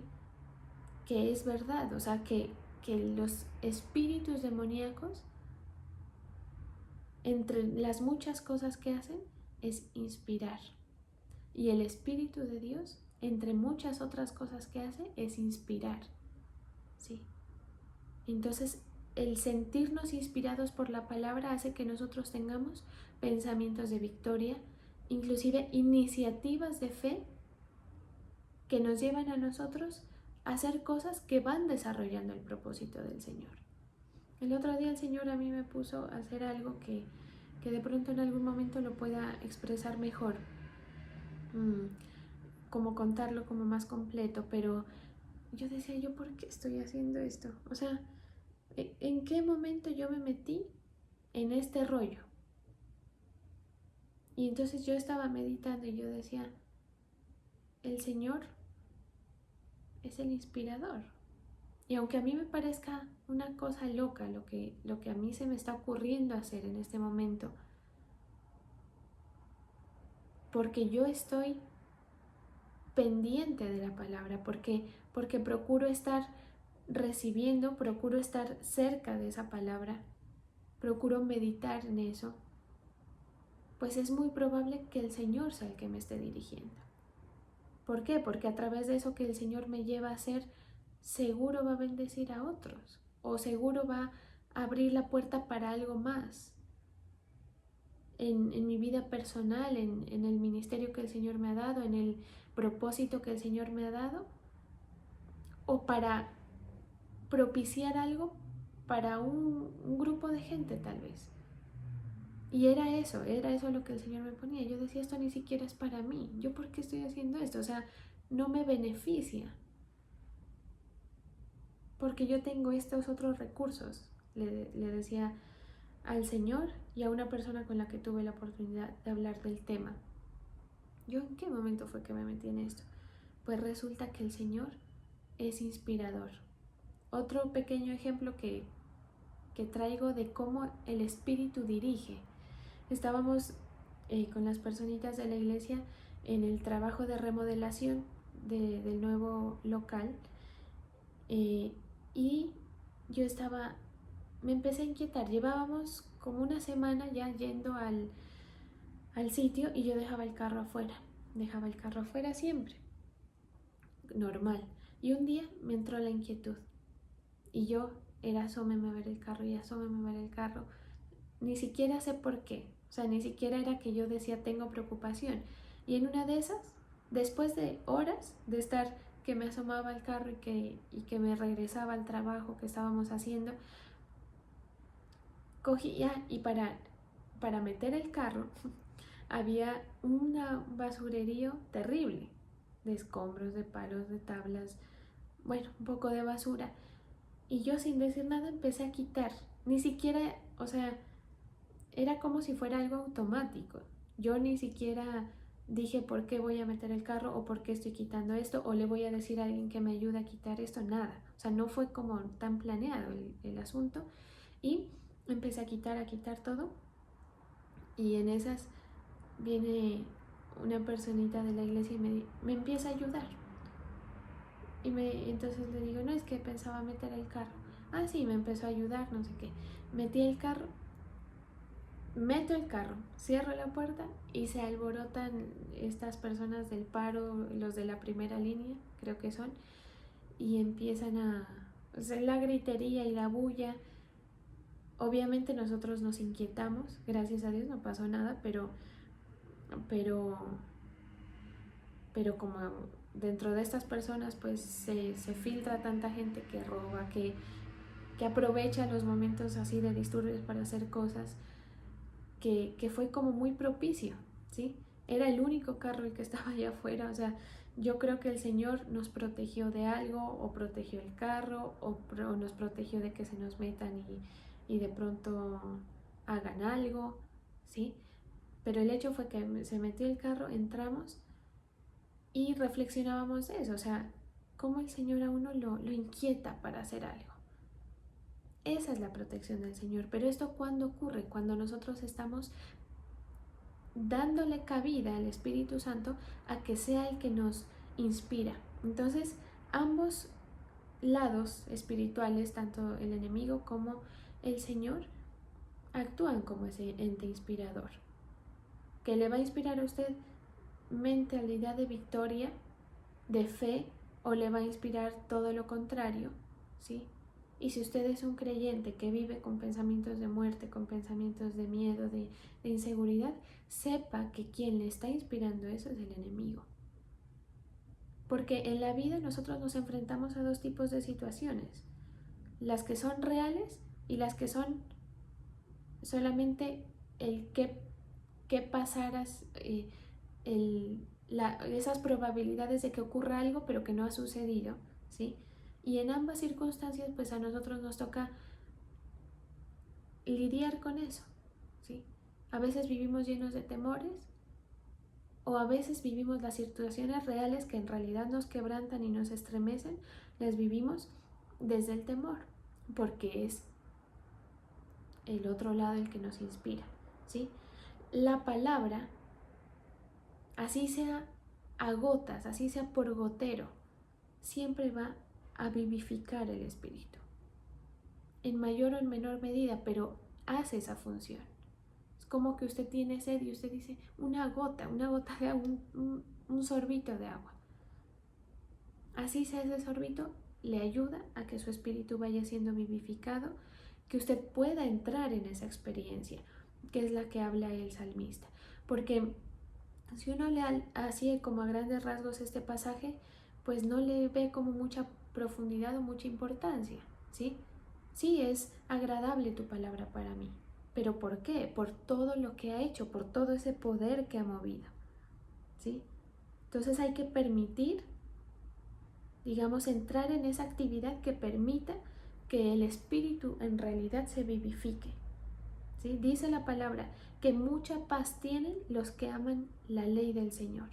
Que es verdad, o sea, que los espíritus demoníacos, entre las muchas cosas que hacen, es inspirar. Y el Espíritu de Dios, entre muchas otras cosas que hace, es inspirar, ¿sí? Entonces, el sentirnos inspirados por la palabra hace que nosotros tengamos pensamientos de victoria, inclusive iniciativas de fe que nos llevan a nosotros a hacer cosas que van desarrollando el propósito del Señor. El otro día el Señor a mí me puso a hacer algo que de pronto en algún momento lo pueda expresar mejor, como contarlo como más completo, pero yo decía, ¿yo por qué estoy haciendo esto? O sea, ¿en qué momento yo me metí en este rollo? Y entonces yo estaba meditando y yo decía, el Señor es el inspirador. Y aunque a mí me parezca una cosa loca lo que a mí se me está ocurriendo hacer en este momento, porque yo estoy pendiente de la palabra, porque procuro estar recibiendo, procuro estar cerca de esa palabra, procuro meditar en eso, pues es muy probable que el Señor sea el que me esté dirigiendo. ¿Por qué? Porque a través de eso que el Señor me lleva a hacer, seguro va a bendecir a otros, o seguro va a abrir la puerta para algo más en mi vida personal, en el ministerio que el Señor me ha dado, en el propósito que el Señor me ha dado, o para propiciar algo para un grupo de gente tal vez. Y era eso lo que el Señor me ponía. Yo decía, esto ni siquiera es para mí. ¿Yo por qué estoy haciendo esto? O sea, no me beneficia. Porque yo tengo estos otros recursos, le decía al Señor y a una persona con la que tuve la oportunidad de hablar del tema. ¿Yo en qué momento fue que me metí en esto? Pues resulta que el Señor es inspirador. Otro pequeño ejemplo que traigo de cómo el Espíritu dirige. Estábamos con las personitas de la iglesia en el trabajo de remodelación del nuevo local y yo me empecé a inquietar. Llevábamos como una semana ya yendo al sitio y yo dejaba el carro afuera siempre, normal. Y un día me entró la inquietud y yo era asómeme a ver el carro y asómeme a ver el carro. Ni siquiera sé por qué, o sea, ni siquiera era que yo decía tengo preocupación. Y en una de esas, después de horas de estar que me asomaba al carro y que me regresaba al trabajo que estábamos haciendo, cogí y para meter el carro había un basurerío terrible, de escombros, de palos, de tablas, bueno, un poco de basura. Y yo sin decir nada empecé a quitar, ni siquiera, o sea, era como si fuera algo automático. Yo ni siquiera dije por qué voy a meter el carro o por qué estoy quitando esto o le voy a decir a alguien que me ayude a quitar esto, nada. O sea, no fue como tan planeado el asunto. Y empecé a quitar todo. Y en esas viene una personita de la iglesia y me empieza a ayudar. Y entonces le digo, no, es que pensaba meter el carro. Ah, sí, me empezó a ayudar, no sé qué. Metí el carro. Meto el carro, cierro la puerta y se alborotan estas personas del paro, los de la primera línea, creo que son, y empiezan a hacer la gritería y la bulla. Obviamente nosotros nos inquietamos, gracias a Dios no pasó nada, pero como dentro de estas personas pues se filtra tanta gente que roba, que aprovecha los momentos así de disturbios para hacer cosas. Que fue como muy propicio, ¿sí? Era el único carro el que estaba allá afuera, o sea, yo creo que el Señor nos protegió de algo, o protegió el carro, o nos protegió de que se nos metan y de pronto hagan algo, ¿sí? Pero el hecho fue que se metió el carro, entramos y reflexionábamos de eso, o sea, cómo el Señor a uno lo inquieta para hacer algo. Esa es la protección del Señor. Pero esto ¿cuándo ocurre? Cuando nosotros estamos dándole cabida al Espíritu Santo a que sea el que nos inspira. Entonces, ambos lados espirituales, tanto el enemigo como el Señor, actúan como ese ente inspirador, que le va a inspirar a usted mentalidad de victoria, de fe, o le va a inspirar todo lo contrario, ¿sí? Y si usted es un creyente que vive con pensamientos de muerte, con pensamientos de miedo, de inseguridad, sepa que quien le está inspirando eso es el enemigo. Porque en la vida nosotros nos enfrentamos a dos tipos de situaciones. Las que son reales y las que son solamente el que pasaras, esas probabilidades de que ocurra algo pero que no ha sucedido, ¿sí? Y en ambas circunstancias pues a nosotros nos toca lidiar con eso, ¿sí? A veces vivimos llenos de temores O a veces vivimos las situaciones reales que en realidad nos quebrantan y nos estremecen, las vivimos desde el temor, porque es el otro lado el que nos inspira, ¿sí? La palabra, así sea a gotas, así sea por gotero, siempre va a vivificar el espíritu, en mayor o en menor medida, pero hace esa función. Es como que usted tiene sed y usted dice una gota de agua, un sorbito de agua. Así sea ese sorbito, le ayuda a que su espíritu vaya siendo vivificado, que usted pueda entrar en esa experiencia, que es la que habla el salmista. Porque si uno lee así como a grandes rasgos este pasaje, pues no le ve como mucha profundidad o mucha importancia, ¿sí? Sí, es agradable tu palabra para mí, pero ¿por qué? Por todo lo que ha hecho, por todo ese poder que ha movido, ¿sí? Entonces hay que permitir, digamos, entrar en esa actividad que permita que el espíritu en realidad se vivifique, ¿sí? Dice la palabra que mucha paz tienen los que aman la ley del Señor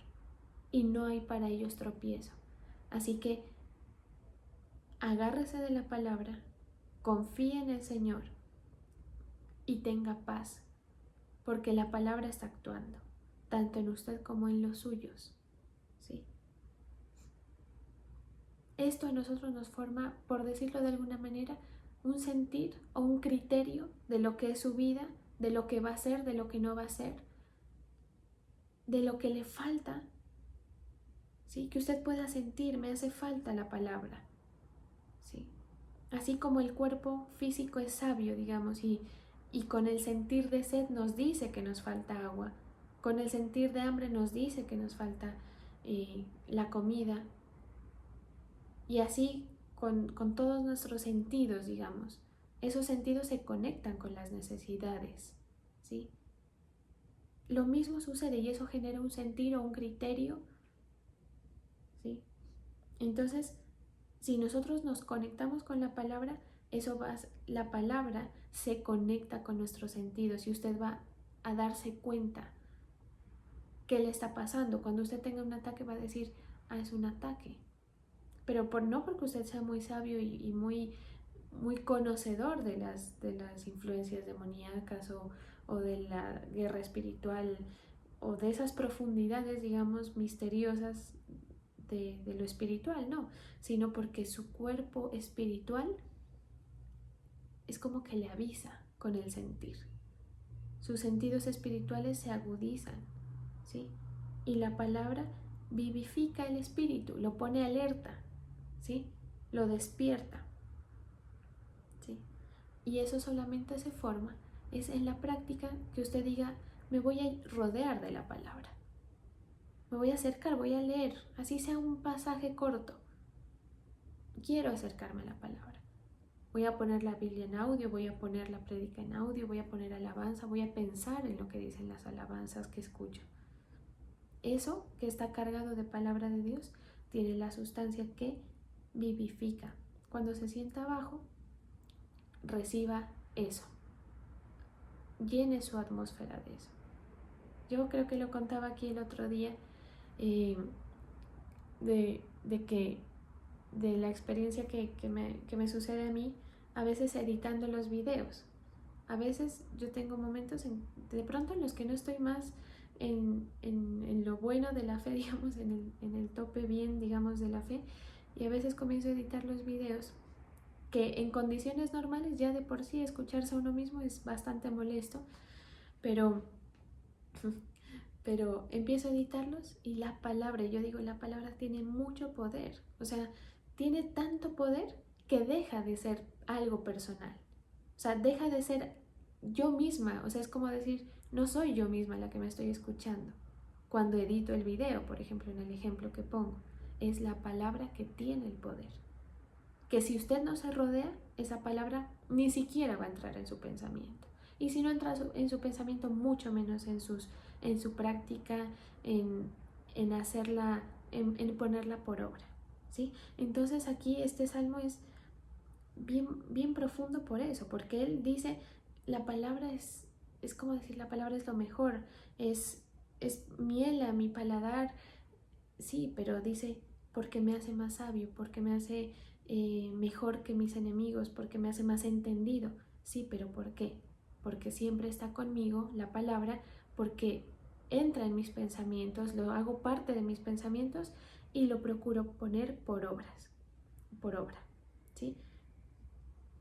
y no hay para ellos tropiezo. Así que agárrese de la palabra, confíe en el Señor y tenga paz, porque la palabra está actuando, tanto en usted como en los suyos, ¿sí? Esto a nosotros nos forma, por decirlo de alguna manera, un sentir o un criterio de lo que es su vida, de lo que va a ser, de lo que no va a ser, de lo que le falta, ¿sí? Que usted pueda sentir, me hace falta la palabra, ¿sí? Así como el cuerpo físico es sabio, digamos, y con el sentir de sed nos dice que nos falta agua, con el sentir de hambre nos dice que nos falta la comida, y así con todos nuestros sentidos, digamos. Esos sentidos se conectan con las necesidades, ¿sí? Lo mismo sucede y eso genera un sentir o un criterio, ¿sí? Entonces, si nosotros nos conectamos con la palabra, la palabra se conecta con nuestros sentidos y usted va a darse cuenta qué le está pasando. Cuando usted tenga un ataque va a decir, es un ataque. Pero no porque usted sea muy sabio y muy, muy conocedor de las influencias demoníacas o de la guerra espiritual o de esas profundidades, digamos, misteriosas de lo espiritual, no, sino porque su cuerpo espiritual es como que le avisa con el sentir. Sus sentidos espirituales se agudizan, ¿sí? Y la palabra vivifica el espíritu, lo pone alerta, ¿sí? Lo despierta, ¿sí? Y eso solamente se forma, es en la práctica que usted diga, me voy a rodear de la palabra. Me voy a acercar, voy a leer, así sea un pasaje corto. Quiero acercarme a la palabra. Voy a poner la Biblia en audio, voy a poner la prédica en audio, voy a poner alabanza, voy a pensar en lo que dicen las alabanzas que escucho. Eso que está cargado de palabra de Dios tiene la sustancia que vivifica. Cuando se sienta abajo, reciba eso. Llene su atmósfera de eso. Yo creo que lo contaba aquí el otro día, de la experiencia que me sucede a mí, a veces editando los videos. A veces yo tengo momentos de pronto en los que no estoy más en lo bueno de la fe, digamos, en el tope bien, digamos, de la fe, y a veces comienzo a editar los videos que en condiciones normales ya de por sí escucharse a uno mismo es bastante molesto, pero empiezo a editarlos y la palabra tiene mucho poder, o sea, tiene tanto poder que deja de ser algo personal, o sea, deja de ser yo misma, o sea, es como decir, no soy yo misma la que me estoy escuchando. Cuando edito el video, por ejemplo, en el ejemplo que pongo, es la palabra que tiene el poder. Que si usted no se rodea, esa palabra ni siquiera va a entrar en su pensamiento. Y si no entra en su pensamiento, mucho menos en su práctica, en hacerla, en ponerla por obra, ¿sí? Entonces aquí este salmo es bien, bien profundo por eso, porque él dice, la palabra es como decir, la palabra es lo mejor, es es miel a mi paladar, sí, pero dice, porque me hace más sabio, porque me hace mejor que mis enemigos, porque me hace más entendido. Sí, pero ¿por qué? Porque siempre está conmigo la palabra, porque entra en mis pensamientos, lo hago parte de mis pensamientos y lo procuro poner por obra, ¿sí?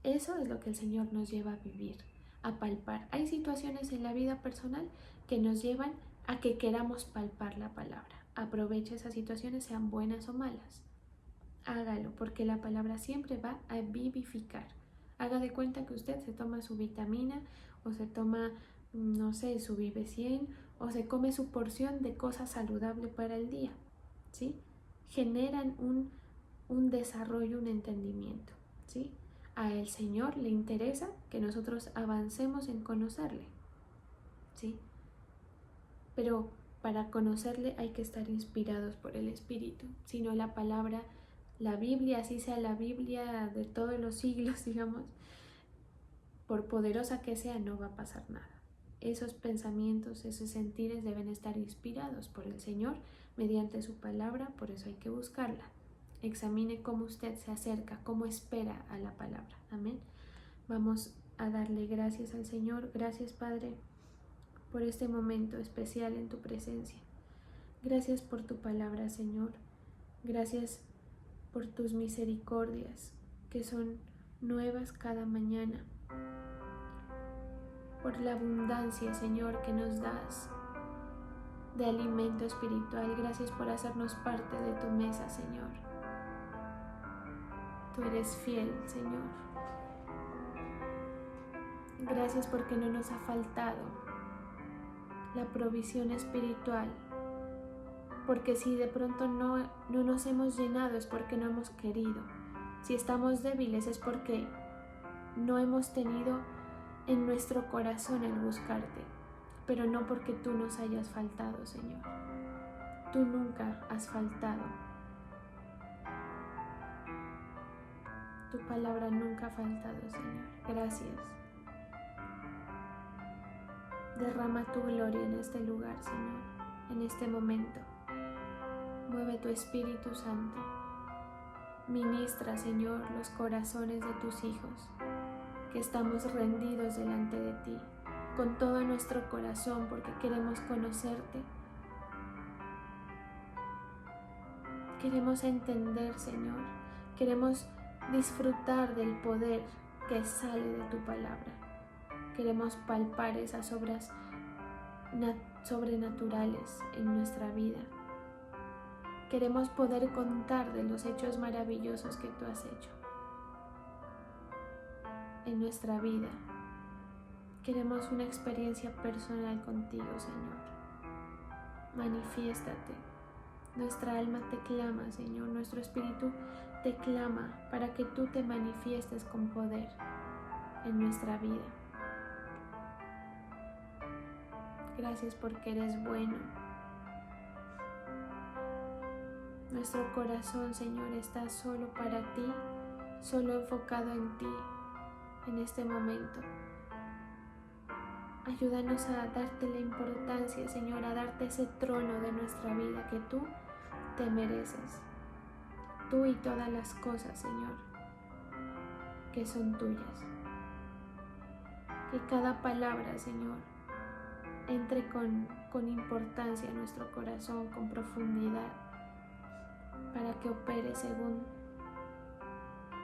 Eso es lo que el Señor nos lleva a vivir, a palpar. Hay situaciones en la vida personal que nos llevan a que queramos palpar la palabra. Aproveche esas situaciones, sean buenas o malas. Hágalo, porque la palabra siempre va a vivificar. Haga de cuenta que usted se toma su vitamina o se toma, no sé, su Vive 100 o se come su porción de cosas saludables para el día, ¿sí? Generan un desarrollo, un entendimiento, ¿sí? A el Señor le interesa que nosotros avancemos en conocerle, ¿sí? Pero para conocerle hay que estar inspirados por el Espíritu, si no la palabra, la Biblia, así sea la Biblia de todos los siglos, digamos, por poderosa que sea, no va a pasar nada. Esos pensamientos, esos sentires deben estar inspirados por el Señor mediante su palabra, por eso hay que buscarla. Examine cómo usted se acerca, cómo espera a la palabra. Amén. Vamos a darle gracias al Señor. Gracias, Padre, por este momento especial en tu presencia. Gracias por tu palabra, Señor. Gracias por tus misericordias, que son nuevas cada mañana. Por la abundancia, Señor, que nos das de alimento espiritual. Gracias por hacernos parte de tu mesa, Señor. Tú eres fiel, Señor. Gracias porque no nos ha faltado la provisión espiritual. Porque si de pronto no nos hemos llenado es porque no hemos querido. Si estamos débiles es porque no hemos tenido en nuestro corazón el buscarte. Pero no porque tú nos hayas faltado, Señor. Tú nunca has faltado. Tu palabra nunca ha faltado, Señor. Gracias. Derrama tu gloria en este lugar, Señor, en este momento. Mueve tu Espíritu Santo. Ministra, Señor, los corazones de tus hijos, que estamos rendidos delante de ti, con todo nuestro corazón, porque queremos conocerte. Queremos entender, Señor. Queremos disfrutar del poder que sale de tu palabra. Queremos palpar esas obras sobrenaturales en nuestra vida. Queremos poder contar de los hechos maravillosos que tú has hecho en nuestra vida. Queremos una experiencia personal contigo, Señor. Manifiéstate. Nuestra alma te clama, Señor. Nuestro espíritu te clama para que tú te manifiestes con poder en nuestra vida. Gracias porque eres bueno. Nuestro corazón, Señor, está solo para ti, solo enfocado en ti en este momento. Ayúdanos a darte la importancia, Señor, a darte ese trono de nuestra vida que tú te mereces. Tú y todas las cosas, Señor, que son tuyas. Que cada palabra, Señor, entre con importancia en nuestro corazón, con profundidad, para que opere según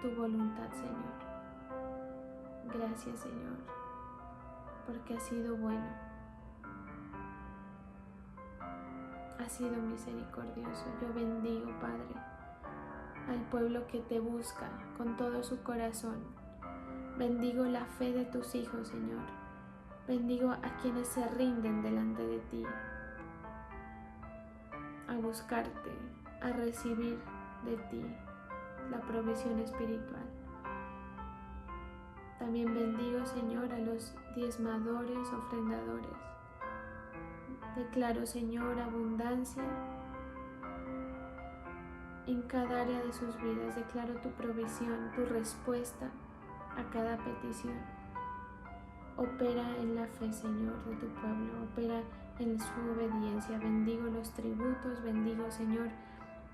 tu voluntad, Señor. Gracias, Señor, porque has sido bueno, has sido misericordioso. Yo bendigo, Padre, al pueblo que te busca con todo su corazón. Bendigo la fe de tus hijos, Señor. Bendigo a quienes se rinden delante de ti, a buscarte, a recibir de ti la provisión espiritual. También bendigo, Señor, a los diezmadores, ofrendadores. Declaro, Señor, abundancia en cada área de sus vidas. Declaro tu provisión, tu respuesta a cada petición. Opera en la fe, Señor, de tu pueblo. Opera en su obediencia. Bendigo los tributos, bendigo, Señor,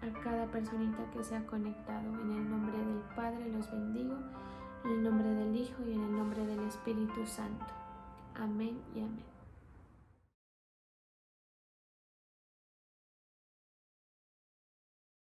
a cada personita que se ha conectado. En el nombre del Padre los bendigo, en el nombre del Hijo y en el nombre del Espíritu Santo. Amén y amén.